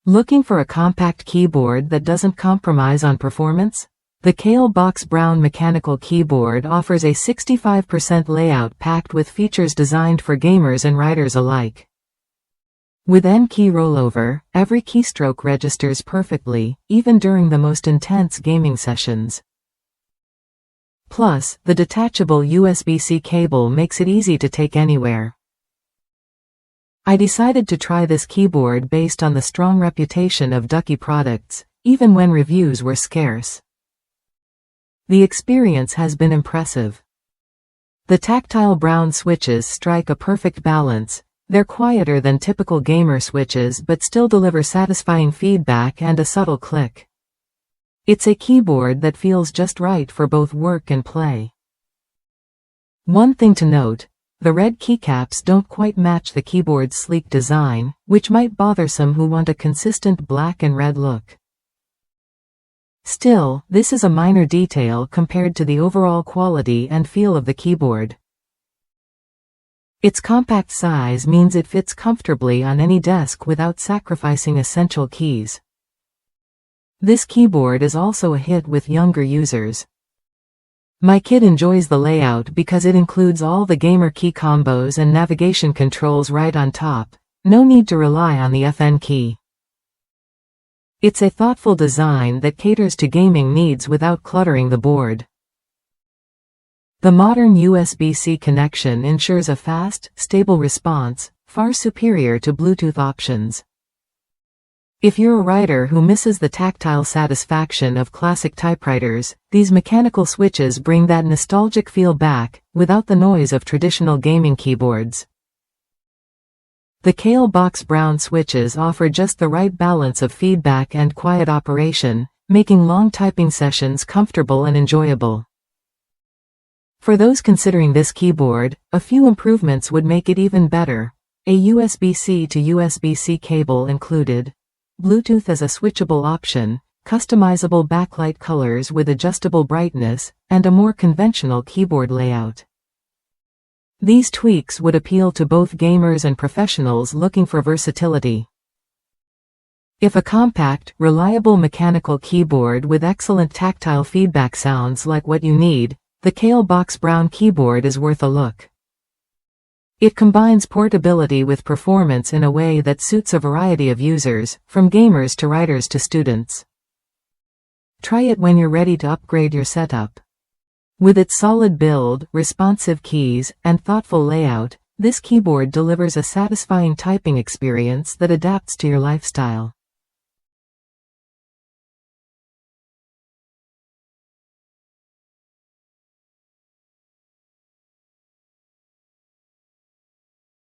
Looking for a compact keyboard that doesn't compromise on performance? The Kailh Box Brown mechanical keyboard offers a 65% layout packed with features designed for gamers and writers alike. With N-key rollover, every keystroke registers perfectly, even during the most intense gaming sessions. Plus, the detachable USB-C cable makes it easy to take anywhere. I decided to try this keyboard based on the strong reputation of Ducky products, even when reviews were scarce. The experience has been impressive. The tactile brown switches strike a perfect balance. They're quieter than typical gamer switches but still deliver satisfying feedback and a subtle click. It's a keyboard that feels just right for both work and play. One thing to note, the red keycaps don't quite match the keyboard's sleek design, which might bother some who want a consistent black and red look. Still, this is a minor detail compared to the overall quality and feel of the keyboard. Its compact size means it fits comfortably on any desk without sacrificing essential keys. This keyboard is also a hit with younger users. My kid enjoys the layout because it includes all the gamer key combos and navigation controls right on top. No need to rely on the FN key. It's a thoughtful design that caters to gaming needs without cluttering the board. The modern USB-C connection ensures a fast, stable response, far superior to Bluetooth options. If you're a writer who misses the tactile satisfaction of classic typewriters, these mechanical switches bring that nostalgic feel back, without the noise of traditional gaming keyboards. The Kailh Box Brown switches offer just the right balance of feedback and quiet operation, making long typing sessions comfortable and enjoyable. For those considering this keyboard, a few improvements would make it even better. A USB-C to USB-C cable included. Bluetooth as a switchable option, customizable backlight colors with adjustable brightness, and a more conventional keyboard layout. These tweaks would appeal to both gamers and professionals looking for versatility. If a compact, reliable mechanical keyboard with excellent tactile feedback sounds like what you need, the Kailh Box Brown keyboard is worth a look. It combines portability with performance in a way that suits a variety of users, from gamers to writers to students. Try it when you're ready to upgrade your setup. With its solid build, responsive keys, and thoughtful layout, this keyboard delivers a satisfying typing experience that adapts to your lifestyle.